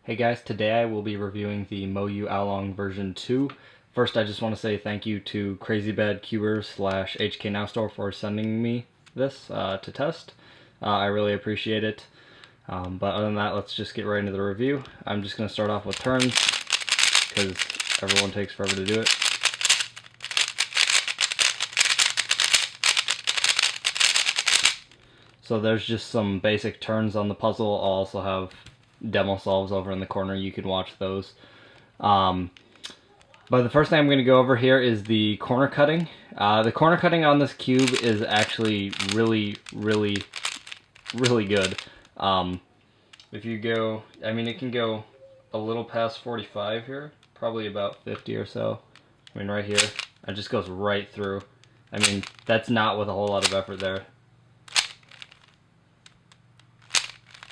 Hey guys, today I will be reviewing the MoYu AoLong version 2. First, I just want to say thank you to CrazyBadCuber / HKNowStore for sending me this to test. I really appreciate it. But other than that, let's just get right into the review. I'm just going to start off with turns, because everyone takes forever to do it. So there's just some basic turns on the puzzle. I'll also have demo solves over in the corner. You can watch those. But the first thing I'm going to go over here is the corner cutting. The corner cutting on this cube is actually really good. If you go, I mean, it can go a little past 45 here, probably about 50 or so. I mean, right here, it just goes right through. I mean, that's not with a whole lot of effort there.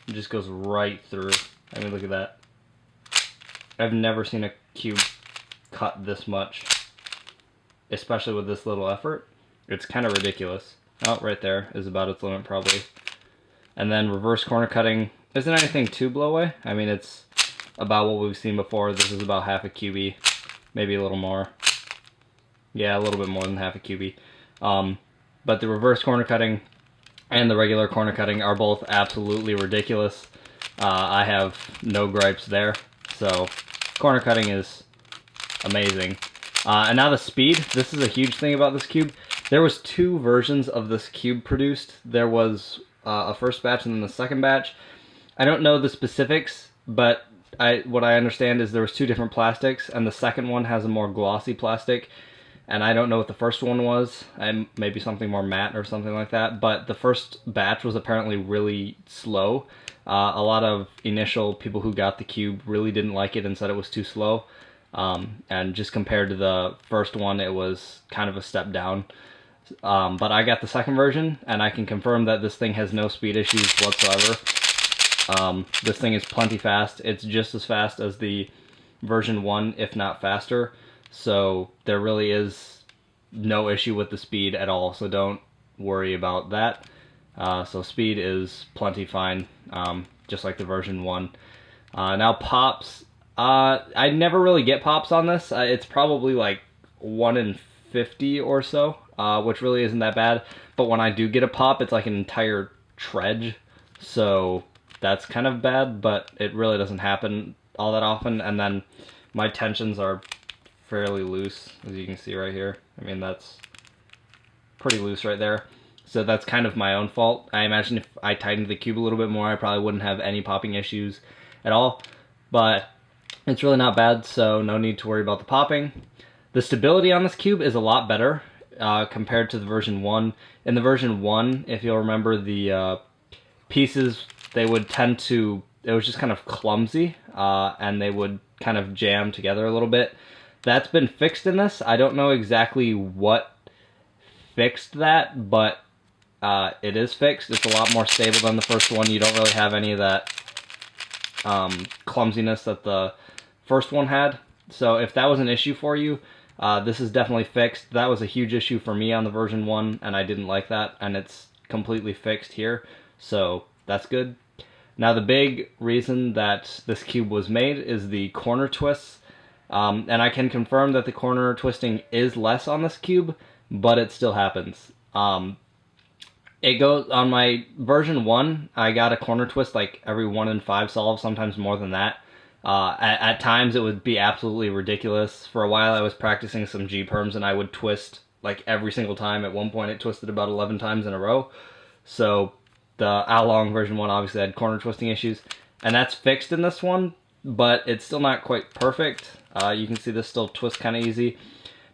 It just goes right through. I mean, look at that. I've never seen a cube cut this much, especially with this little effort. It's kind of ridiculous. Oh, right there is about its limit probably. And then reverse corner cutting isn't anything too blow away. I mean, it's about what we've seen before. This is about half a QB, maybe a little more. Yeah, a little bit more than half a QB. But the reverse corner cutting and the regular corner cutting are both absolutely ridiculous. I have no gripes there. So corner cutting is amazing. And now the speed. This is a huge thing about this cube. There was 2 versions of this cube produced. There was a first batch and then the second batch. I don't know the specifics, but what I understand is there was 2 different plastics, and the second one has a more glossy plastic. And I don't know what the first one was, and maybe something more matte or something like that, but the first batch was apparently really slow. A lot of initial people who got the cube really didn't like it and said it was too slow. And just compared to the first one, it was kind of a step down. But I got the second version, and I can confirm that this thing has no speed issues whatsoever. This thing is plenty fast. It's just as fast as the version 1, if not faster. So there really is no issue with the speed at all, so don't worry about that. So speed is plenty fine, just like the version 1. Now pops, I never really get pops on this. It's probably like 1 in 50 or so, which really isn't that bad. But when I do get a pop, it's like an entire tread, so that's kind of bad, but it really doesn't happen all that often. And then my tensions are fairly loose, as you can see right here. I mean, that's pretty loose right there. So that's kind of my own fault. I imagine if I tightened the cube a little bit more, I probably wouldn't have any popping issues at all. But it's really not bad, so no need to worry about the popping. The stability on this cube is a lot better compared to the version 1. In the version 1, if you'll remember, the pieces, they would tend to, it was just kind of clumsy, and they would kind of jam together a little bit. That's been fixed in this. I don't know exactly what fixed that, but it is fixed. It's a lot more stable than the first one. You don't really have any of that clumsiness that the first one had. So if that was an issue for you, this is definitely fixed. That was a huge issue for me on the version 1, and I didn't like that, and it's completely fixed here. So that's good. Now the big reason that this cube was made is the corner twists. And I can confirm that the corner twisting is less on this cube, but it still happens. It goes, on my version 1, I got a corner twist like every 1 in 5 solves, sometimes more than that. At times it would be absolutely ridiculous. For a while I was practicing some G-perms and I would twist like every single time. At one point it twisted about 11 times in a row. So the AoLong version 1 obviously had corner twisting issues, and that's fixed in this one, but it's still not quite perfect. You can see this still twists kind of easy.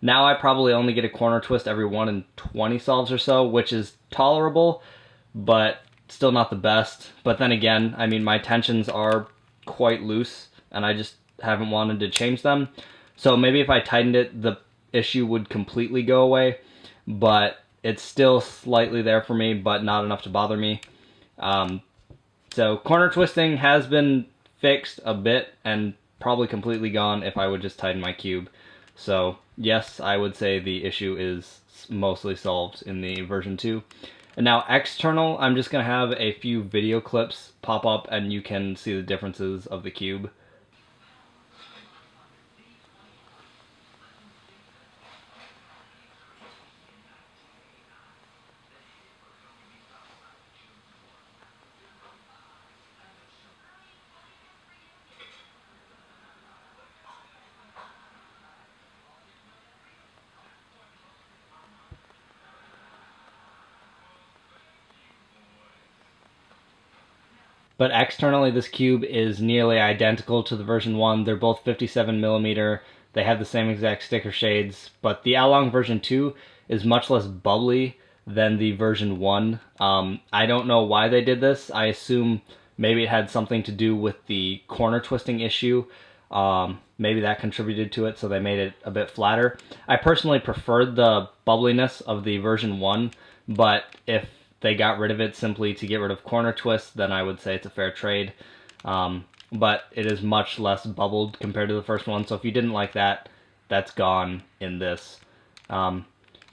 Now I probably only get a corner twist every 1 in 20 solves or so, which is tolerable, but still not the best. But then again, I mean, my tensions are quite loose, and I just haven't wanted to change them. So maybe if I tightened it, the issue would completely go away, but it's still slightly there for me, but not enough to bother me. So corner twisting has been fixed a bit, and probably completely gone if I would just tighten my cube. So yes, I would say the issue is mostly solved in the version 2. And now external, I'm just going to have a few video clips pop up and you can see the differences of the cube. But externally, this cube is nearly identical to the version 1. They're both 57mm. They have the same exact sticker shades, but the AoLong version 2 is much less bubbly than the version 1. I don't know why they did this. I assume maybe it had something to do with the corner twisting issue. Maybe that contributed to it, so they made it a bit flatter. I personally preferred the bubbliness of the version 1, but if they got rid of it simply to get rid of corner twists, then I would say it's a fair trade. But it is much less bubbled compared to the first one, so if you didn't like that, that's gone in this. But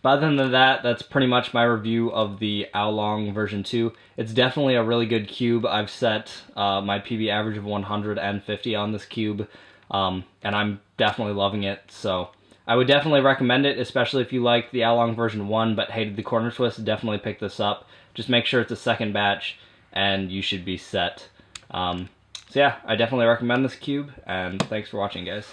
other than that, that's pretty much my review of the AoLong version 2. It's definitely a really good cube. I've set my PB average of 150 on this cube, and I'm definitely loving it, so I would definitely recommend it, especially if you like the AoLong version 1 but hated the corner twist. Definitely pick this up. Just make sure it's a second batch, and you should be set. So yeah, I definitely recommend this cube, and thanks for watching, guys.